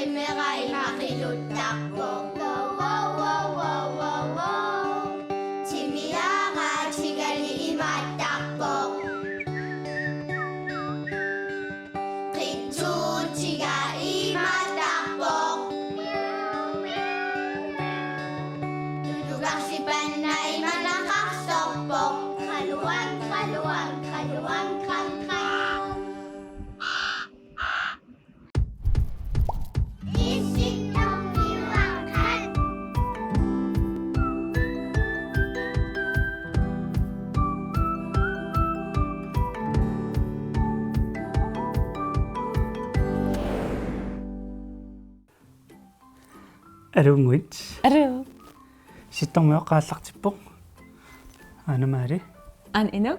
qimmeqa imaqiluttaqpoq wow wow wow wow wow timiaqa tigali imattaqpoq qitsuutiga imattaqpoq tutuqarsipanna imanaqarsorpoq qaluan qaluan qaluan qam qam Alunguit. Aru. Sittormeo qaallaqtippoq. Anamaali. An inu?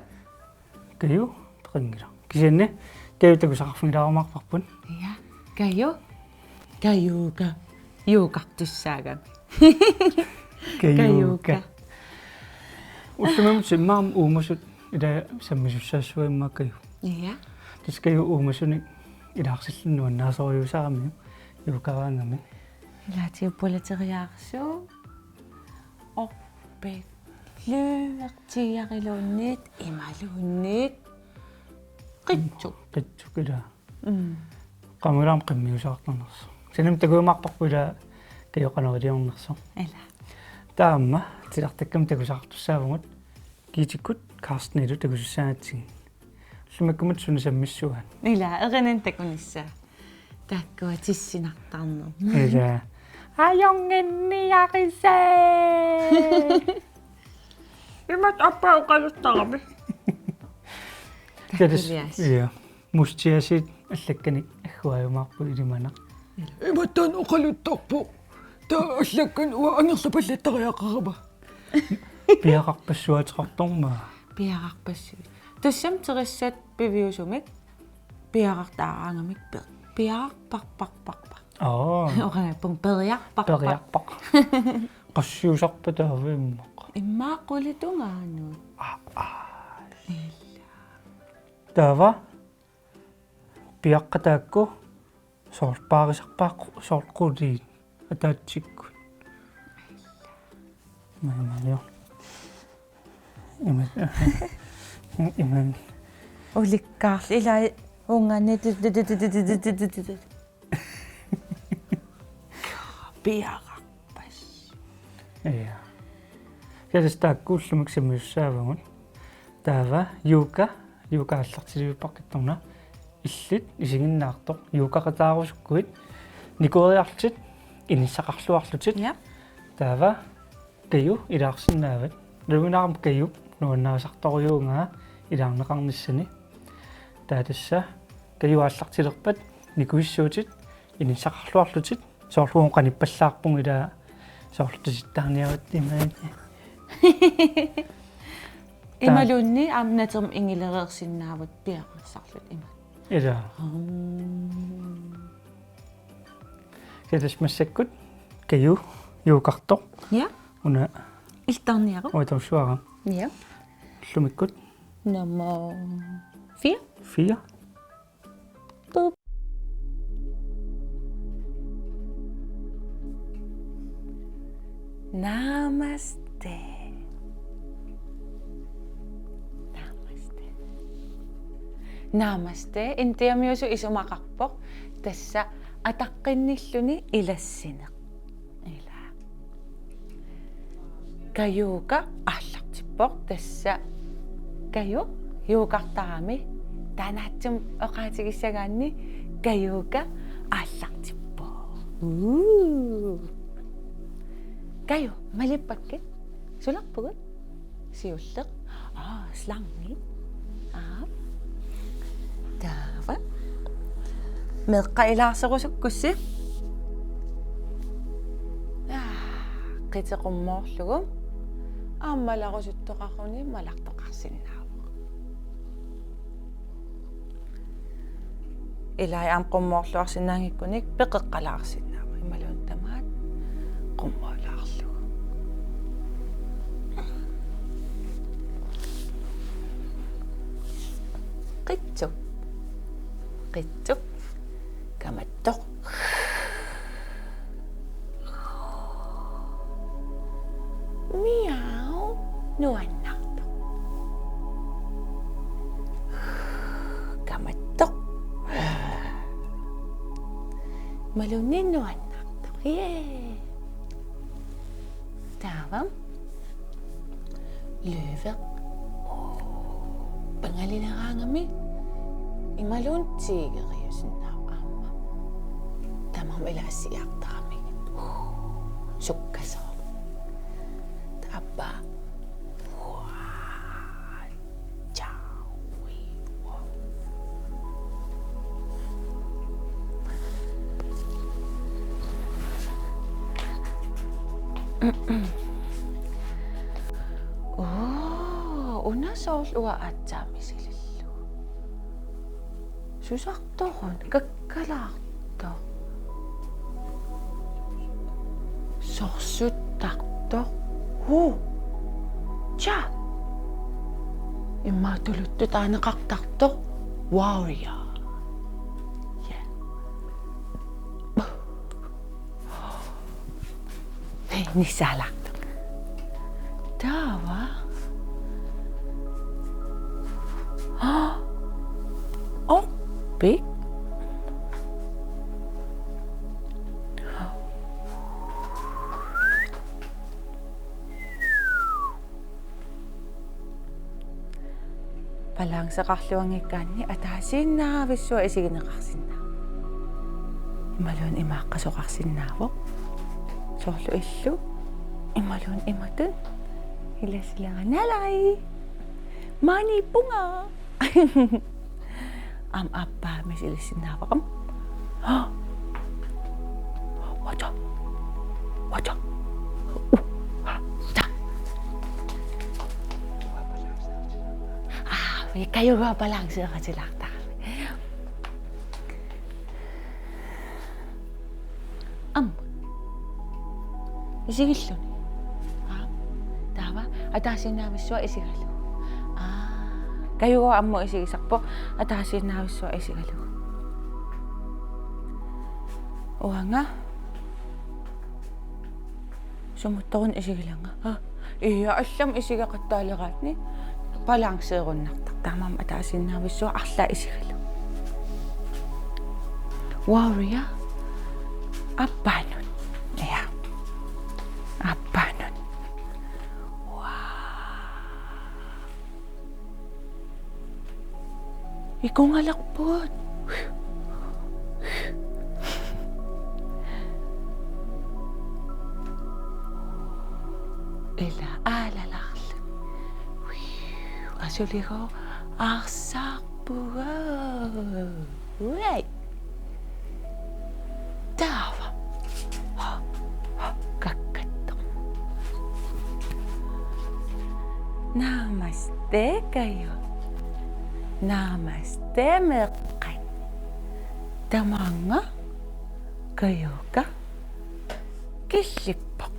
Kayu taqingila. Kisanne kayu takusaqarfingilaarumarparpun. Ja. Kayo. Kayuka. Yuuqartussaagam. Kayuka. Ullumam simmaam uumasut ila sammisussaassuimma kayu. Ja. Tis kayu uumasuni ilaarsillunuannaasoriusaarami yuukaraangami. Laati politeriaarsu. Oppet. Lyertiarilunnit imalunnit. Qitsu. Qitsukila. Qamulaam qimmiusaartarnersu. Sinam taguumarparpula kayoqaneriornersu. Ela. Taamma tilartakkam takusaqartussaavugut kiitikkut Karstenilu takusussaatsin. Lumakkumut suni sammissuan. Ela erinan takunissa. Takkua tissinartarner. Ila ajongenniarise. Imat appa uqalustarabi. Kädes ja mustiasit allakkanik agguajumaarpu ilimana. Imattan uqaluttarpu. Ta allakkan uangerlapallatariaqarapa. Piaqarpassuateqartorma. Piaqarpassu. Tassam terissat piviusumik. Piaqartaaraangamik pe. Piaqarparparparpar. Orangapung periarparpar. Periarpaq. Qassiusarpataavimmaq. Immaaqqulitungaanut. Tava piaqqataakku soorpaarisarpaaqu soorquliit ataatsikku. Maimaalio. Iman. Ulikkaarl ilai unganit. Piaqarpas. Ja. Kädes taakkuullumik sammiussaavagut. Tava yuukaаллартилуиппаққиттарна иллит исигиннаартоқ юукақатаарусуккуит никуриарлит иниссақарлуарлутит Ja. тава каю илаарсинаават лугунаарам каю нуаннаасарторюунгаа илаарнеқарниссани таатасса каюааллартилерпат никуиссуутит иниссақарлуарлутит соорлуун қаниппаллаарпун илаа соорлутиситтаарниават имаани Imalunni amnaterm ingilereersinnaavut piaqarsarlut ima. илаа kädes массаккут каю юукартоқ Ja. уна Iltarniaru. ойтарсуара Ja. лумиккут Nummer 4. 4 Boop. Namaste. Namaste. Namaste. Intiamiusu isumaqarpoq tassa ataqqinilluni ilassineq. Ila. Kayuuka aallartippoq tassa kayu yuuqartarami taanaatsim oqaatigisagaanni kayuuka aallartippo. Kayu malippakke sularpugut siulleq slangi taava meqqa ilaarserusukkussi qiteqummoorlugum aammalarusuttoqarruni malartoqarsinnaava ilai aamqummoorluarsinnaangikkunik peqeqqalaarsinnaava imaluun tamaat qummoolaarlugu qitsuk kamattoq малуннииннуаннаартaq таавам løveq pangalineraangami imaluuntiigeriusinnaaq aamma tamam ilaassiaartarami sukkasoo taappa unasoorl uaatsaamisilillu susartorun kakkalaartor sorsuttartor cha immaatuluttu taaneqartartor warrior nisaalaqtuq taava oppi palangsaqarluangikkaanni ataasiinnaavissua isigineqarsinna imaluun imaaqqasoqarsinnaavoq soorlu illu imaluun imatun ilasilaqanalai mani punga am appa misilissinnaavaqam wacha kayuga palangsaqatilartar am isigilluni taava ataasiinnaavissua isigalu kayuga ammo isigisarpo ataasiinnaavissua isigalu uanga sumuttorun isigilanga iya allam isigeqattaaleqaatni palangsseerunnartar taamam ataasiinnaavissua arla isigalu warrior appaanun ja appaanun ikungalaqpuut ila aalalaqlu asuligo arsaarpuga uai taava kakkattoq namaste kayo namaste meqqan tamanga kayoka killippoq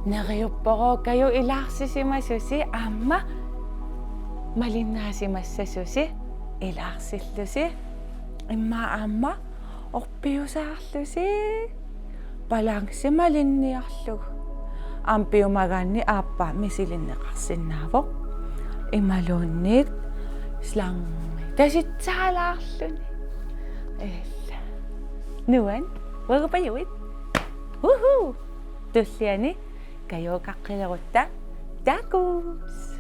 neriuppoqo kayo ilaarsisimassusi aamma malinnaasimassasusi ilaarsillusi imma aamma orpiusaarlusi palangsimalinniarlugu ampiumagaanni aappa misilinneqarsinnaavoq imaluunniit slangi tasitsaalaarluni illa nuan wagapayuit tulliani kayoqaqqilerutta tacos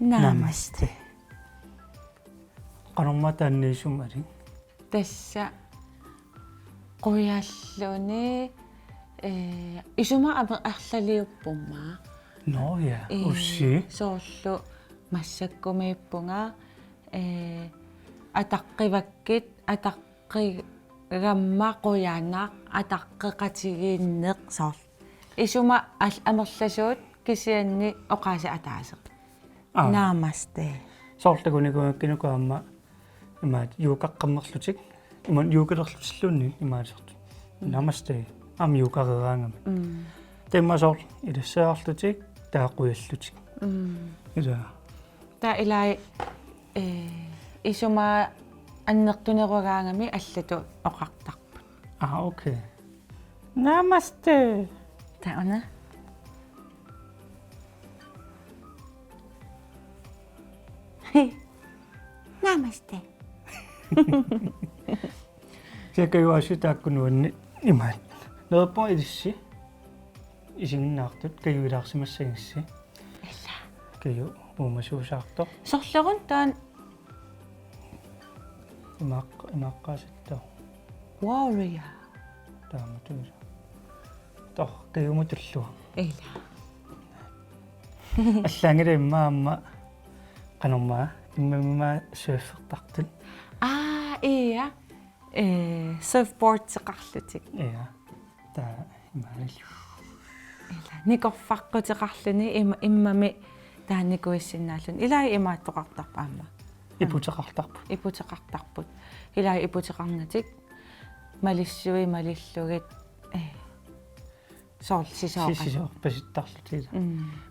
Namaste. Qanormataanniisumari. Tassa qoyalluni isuma arlaliuppumma No ja, ussi. soorlu massakkumiippunga ataqqivakkit ataqqigamma qoyaanaq ataqqeqatigiinneq soorl isuma amerlasuut kisianni oqaasa ataaseq namaste Soorlagunikuakkinukaamma imaat yuukaqqammerlutik iman yuukalerlutilluunni imaasertu. Namaste. амиукарераангама теммасоор илассаарлутик таақуяллутик иса та илай исума аннертунеругаангами аллату оқартарпут окей намасте таана намасте секаюаси тааккунуанни имаат нерпо илисси исигиннаартут каюилаарсимассагисси илла каю уумасуусаартор сорлерун таан имааққаасаттаа warrior тааматуса тор каюмутуллуа илла аллаангила иммаамма канормаа иммамма сөөффертартут ия surfboard теқарлутик иа таа имааллу илла никорфаққутеқарлуни иммами тааникуиссиннааллун илаи имааттоқартарпаама ипутеқартарпу ипутеқартарпут илаи ипутеқарнатик малиссуи малиллугит соорлсисоо сисисоо паситтарлутила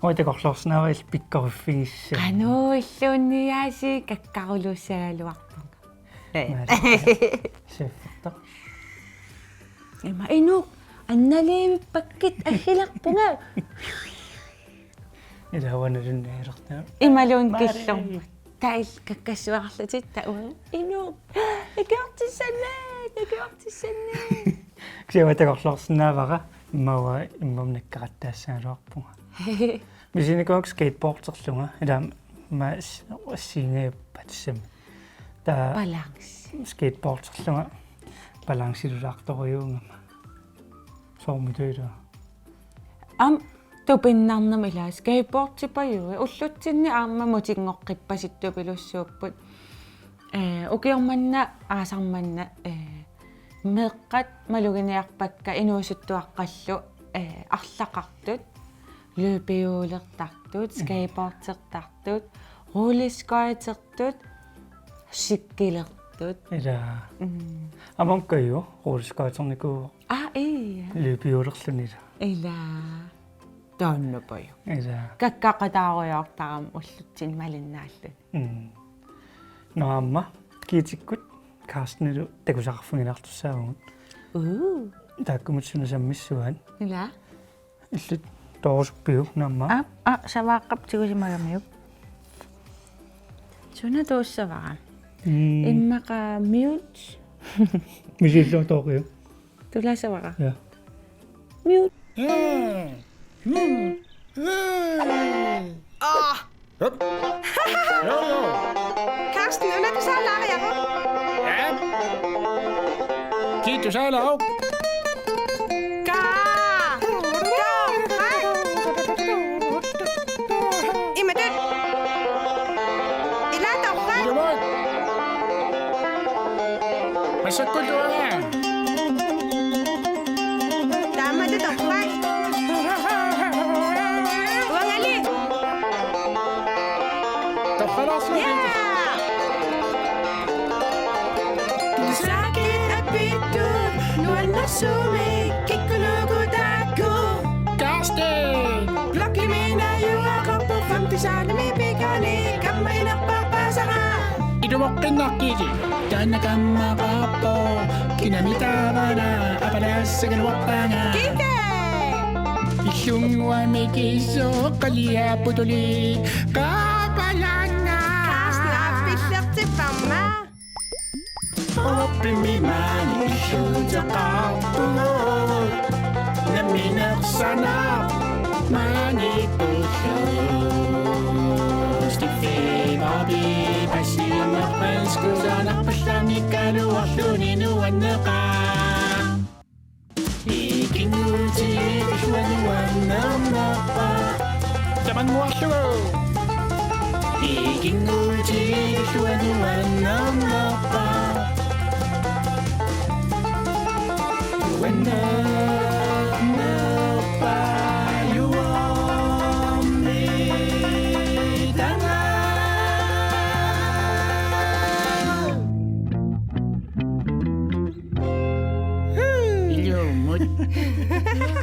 ойтекорлорснаарил пиккориффигисса кануиллуунниааси каккарулууссагалуарпунга сөөффертар има инук анналиивиппаккит аггиларпунга илаваналуннаалертаа ималуун киллорма таил каккассуарлутит тауа инук икиортиссанаа ксиаватекорлорснаавара иммава иммамнаккараттаассаалуарпунга мисиникоок скейтбордерлунга илаам ма синеаппатсами та баланс скейтбордерлунга балансилулаарторюунгама соомитуила тупиннарнам илаа скейтбордтипаюи уллутсинни аама мутингоққиппаситту пилуссууппут укиорманна аасарманна меэққат малугиниарпакка инуусуттуаққаллу арлақартут løbehjulertartut skateboardtertartut rulleskøjtertut sikkilertut ила амонкаю рулскаатэрнику løbehjulerlunila ила тааннапаю ила каккақатааруйаортарам уллутсин малиннааллу наамма киитиккут каастнилу такусақарфугинартуссаагут тааккумутсунасаммиссуаан ила иллут тоорсуппиу наамма савааққап тигусимагамиуп суна тооссавара иммақа мьют мисилло тоокиу туласавара я мьют Karsten, nu er du så lager jeg på. Ja. Kig, du sejler op. Jamen den. I lader dog fra. Du må. Men så går du her. Der må det dog fra. Uangali. Der falder også lidt. Ja. Du sagde at bitte. Nu er der så mig. Kigge lukke der gå. Karsten! Blokke mine jo er kroppe. Fem til sale med bækkerne. Kom mig ind og bare sara. Iduwaqqinnaqqiti taannakammaaqaappo kinamitaavana apalaassagalwaqpaanga Kigge. illunguamikiso qaliaaputuli qaapalanga Karsten har spillet til mamma. oppimimaani illuutaqaarpu naminersana maanipullu Stifimabi pasiamarpanskusanarpallamikkaluarluni nuanneqa Ikinguti ishwanuannernerpa Tamanmuarlugu Ikinguti ishwanuannernerpa Nuannerpa yuamidanga Illumu Qimmut.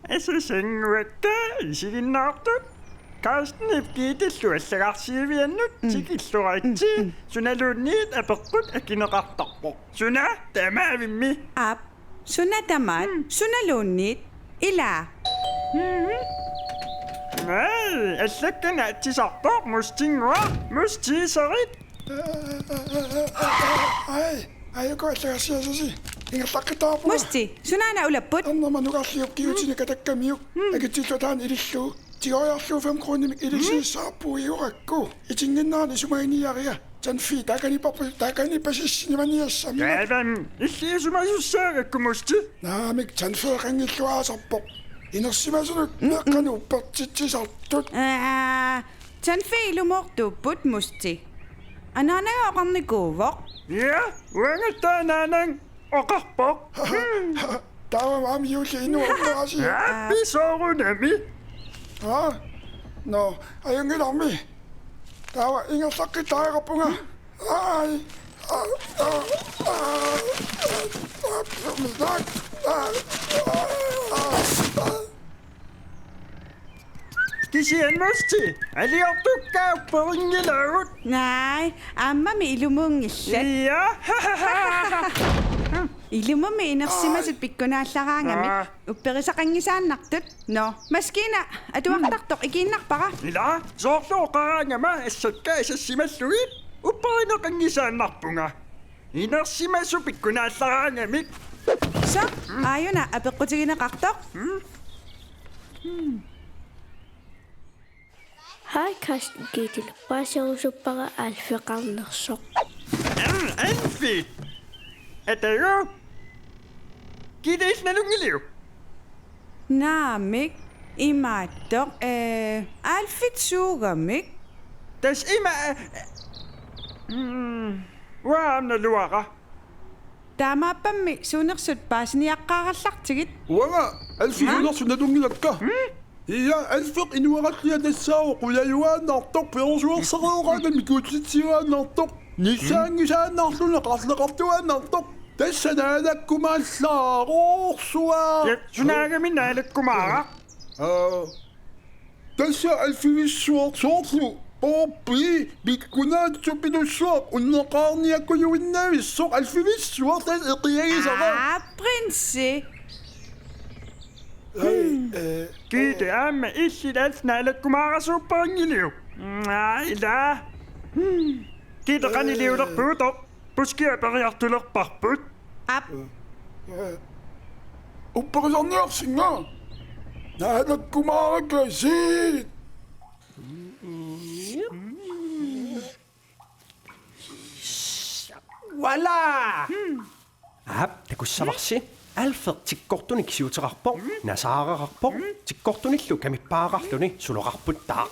Asissanguakka isiginnaartut Karsten ipkiitillualлагарсиивианнут тикиллуаритси суналуунниит апеққут акинеқартарпо суна тамаавимми Ап. Sunatamat. Sunalunit. Ila. ай аллаккана атсисарпоо мустингуа мустисерит Ai koallagasiasasi. Ingerlaqqitaarpua. Musti. Sunana ulapput. Annamanuqarliup kiutinika takkamiuk. Akitsillutaan ilillu. Tigoriarlu 5 kroonimik ilisiissaarpuu iurakku. Itinginnaani sumainiaria. Tanfi takani pasissinimaniassami. каавам иллиисумасуссаагакку мусти Naamik tanfeeqangilluaasarpoq. Inersimasunuk meeqqani uppertitsisartut. Tanfi ilumortuupput musti. Ananaaqarnikuuvoq. я уангаттаанаанан оқарпоқ Taawam yuulli inuarpaasi. писоорунами Ha? No, ayungilarmi. Taawa ingerlaqqitaareqarpunga. Ai. кисиан мусти алиортуккаапперингилаагут Nej, ammami ilumuungillat. я Ilumami inersimasut pikkunaallaraangami. Ah. Upperisaqangisaannartut. No, maskina atuaqtartoq ikiinnarpara. ила соорлуоқараангама ассакка исассималлугит упперинеқангисааннарпунга инерсимасу пиккунааллараангамик So, ayuna apeqqutigineqartoq. Hej Karsten Gittil. Brasilsuppere alfeqarnersoq. анфит атаго кидесналунгилиу Naamik imaattoq alfit suugamik. тас има ваамналуара Taamaapammi suunersut paasiniaqqaarallartigit. Uanga alfiunersunalungilakka. Ia alfiq inuarallia tassaawo qulaluaannartoq perusuersareeqaana mikuutsitsiuaannartoq nissaangisaannarluna qarleqartuaannartoq тассанаалаккумааллаарорсуа сунаагами наалаккумаара тасса алфивиссуартсоорлу оппи биккунаатсуппинуссуақ уннеқарниаккуюиннаависсоқ алфивиссуар тас эқиагисара Prinse. киде аама иллилаалс наалаккумаарасууппарингилиу ила киде канилиулерпуутоқ пускиа периартулерпарпут Ap. Upperisarniarsinga. Naalakkumaaraklaasiit. Voilà! Takussavарси алфер тиккортуник сиутерарпо насаарерарпо тиккортуниллу камиппаарарлуни сулоқарпут таа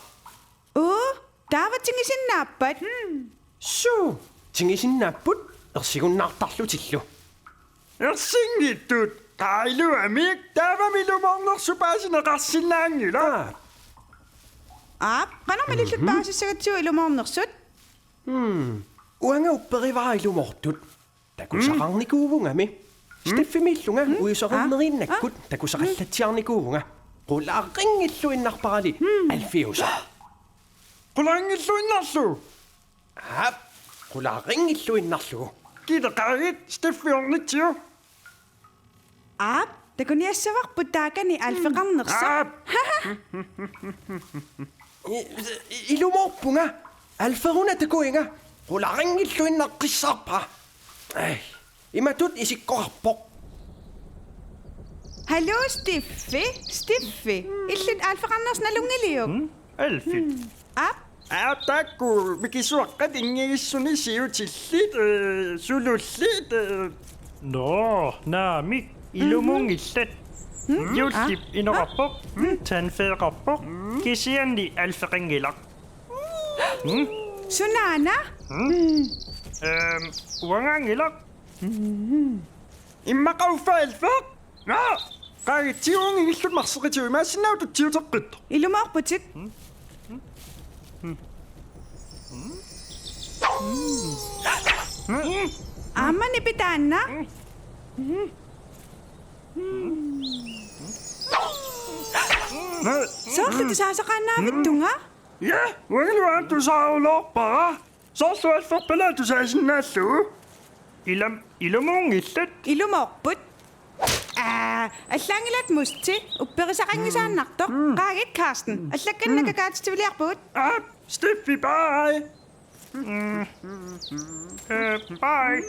Taavatingisinnaappat. су тингисиннааппут ерсигуннаартарлутиллу ерсингиттут qailуамик таавамилуморнерсупаасинеқарсинаангила Ap, qanarmalillut paasissagatsiu ilumornersut. уанга уппериваилумортут такусақарникуувунгами стеффимиллунга уисоқарнериннаккут такусақаллатсиарникуувунга qulaaqqingilluinnarparali alfiusa qulangilluinnarlu qulaaqqingilluinnarlugu кидеқарит стеффиорнитсиу Ap, takuniassavarput taakani alfeqarnersa. илуморпунга алферуна такуинга qulaaqqingilluinnaqqissarpa ай иматут исиккоарпоқ Hallo Stiffi. Stiffi. Illut alfeqarnersnalungiliuk. алфит Ap. аатаакку микисуаққат ингигиссуни сиутиллит сулуллит но наамик илумунгиллат юллип инеқарпоқ танфеэқарпоқ кисианни алфеқингилақ Sunana. уангангилақ иммақауфаалфеқ qagitiuungigillут марсеқитиу имаассиннаутут тиутеққитто Ilumorputit. Amani pitana. Sakit sa kanawit tunga? Ja, wangluan tu saa loppa. Saastu alfa pelatu saa sinnasu. Ilumungillet. Ilumorput. Аллаангилат мусти упперисақангисааннарто qaagit Karsten аллакканнакакаатитивилиарпут Steffi, bye. Bye.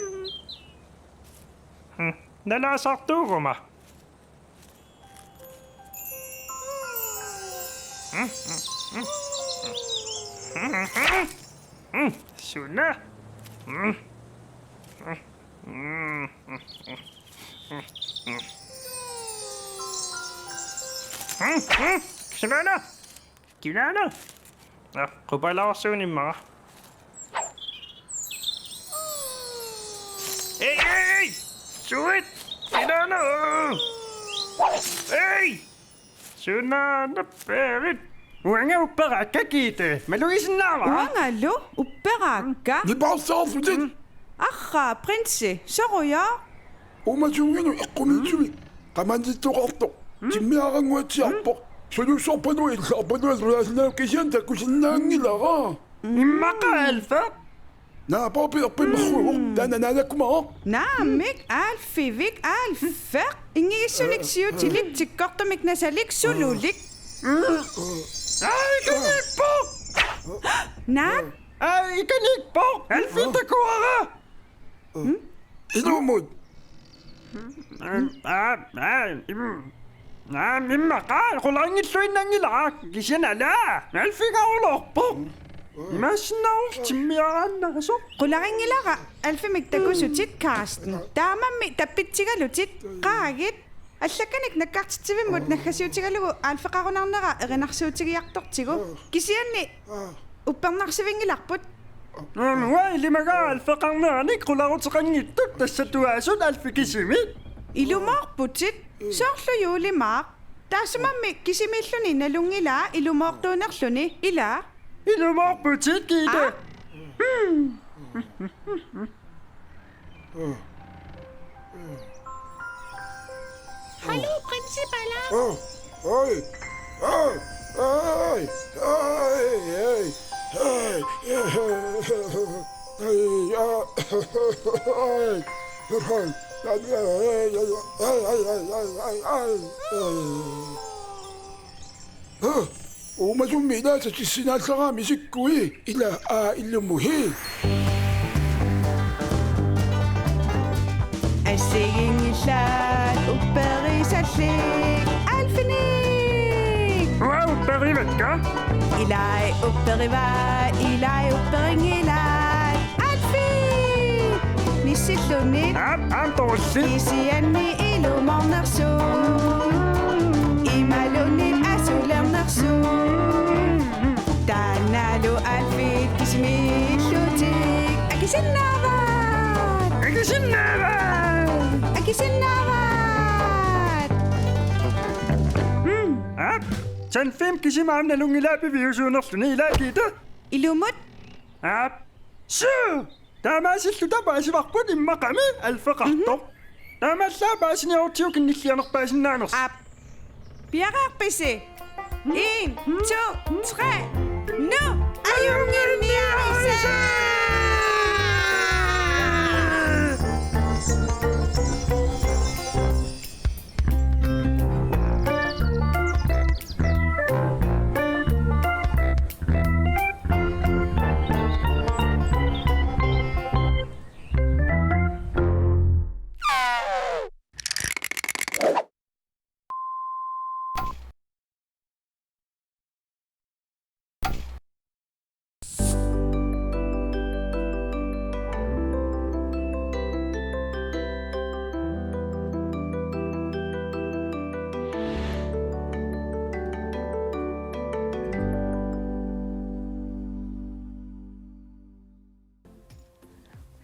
Nalasartuuruma. Sunna. Kinana. Kupalaorsuuni maa. Ei! Suit! Kinana! Ei! Sunana perit. Uanga upperakkakiite. Maluisinnaava. Uangallu upperaakka Nipaassaarsuten. arra prinssi soruja Umasunginu iqqumitsumi. Qamantittoqartoq. Timmiaranguatsiarpoq. Solusorpanu illarpanu alruasinaa kisian takkusinnaangilara. Immaqa alfa. Naapaapirpimmerruuq. Taananaanakkumaa. naamik alfivik alfeq ingigissuliksiutilit tikkortumik nasalik sululik Ai, kanippo! naak Ai, kanippo! Alfintakuara! Ilumut. Immaqa qulangilluinnangilaa kisanala. Alfigaulorpo. Imassinnaur timmiaraannaqaso. qularingilara alfimik takusutit Karsten taamammi tappitsigalutit qaagit аллакканик наккартитсивиммут наггасиутигалугу аалфеқарунарнера эринарсуутигиарторtigu кисианни уппернарсивингиларпут Уа илимагаа алфеқарнерани qularuteqangittut тассатуаасут алфикисими. илумоорпутит соорлу юулимаақ таасумамми кисимииллуни налунгилаа илумоортуунерлуни илаа Ilumorputит kiite. Hallo prinsipala Oi. Oi. Oi. Oi. Umasumina sa kisinasarami sikkui ila illumuhi. ассигингиллаат упперисаллик алфиник Уа uperivetka. илай уппериваа илай упперингилаат алфи ниссиллунит Antorsi. кисианни илуморнерсу ималунит асулернерсу таналу алфит кисмиллутик акисиннааваат акисиннааваат Sen 5 kisimaamna lungilaapi viusuunerluni ilaakiita. илумут Su! Taamaasillu tapaasivarput immaqami alfeqartoq. Taamaallaapaasinniortiu kinnillianerpaasinnaaners. ап пиараарписи 1 2 3 nu ajungilniarisa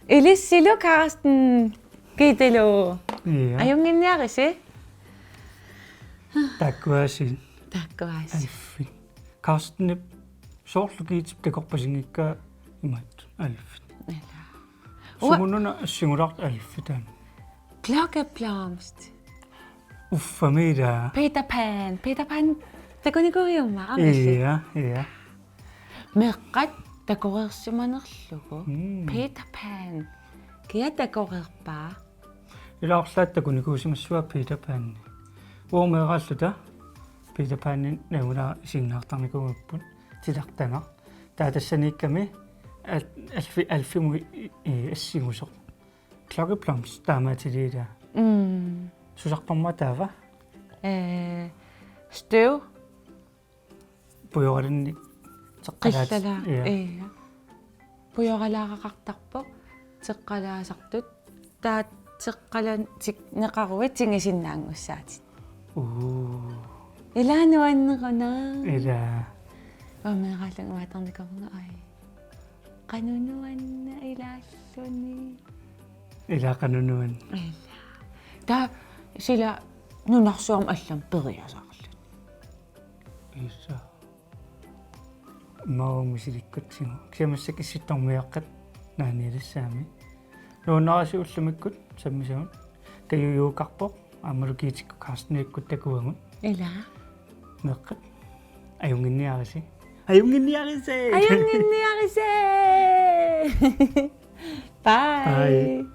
Ilissilu Karsten kiitelu. Ja. Ajunginniarisi. Takkuasin. Takkuas. Alfin. Karsten soorlu kiitip takorpasingikka imat alfin. Sumununa singulart alfitan. Klokkeblomst. Uffamida. Peter Pan. Peter Pan. Takunikuiumma amisi. Ja. Meqqat takureersimanerlugu. Peter Pan. Kia takureerpaa. Ilaarlaattakunikuusimassua Peter Pan. Uomeeraalluta Peter Panin nauna sinnaartarnikuupput tilartanga. Taatassaniikkami alfimu assingusoq. Klokkeblomst taamaatiliita. Susarparma taava. Støv. Pujoralinni Qillala. Iya. Pujoralaaqaqartarpoq teqqalaasartut taat teqqalan neqaruit tingisinnaangussaati. Ilaanuanneruna. Ila. Omeeraalung maatarnikorunga ai. Qanunuanna ilaalluni. Ila qanunuan. Ila. Ta sila nunarsuam allam periasaarlut. Isa. Maumusilikkutsigu. Kiamassak issittormiaqqat naanialissaami. Nuunarasi ullamikkut sammisuun. Kayuyuuqarpoq aamalukiitikku kaarstiniikkut takuangut. Ila. Meqqat. Ajunginniarisi. Ajunginniarise. Bye. Bye.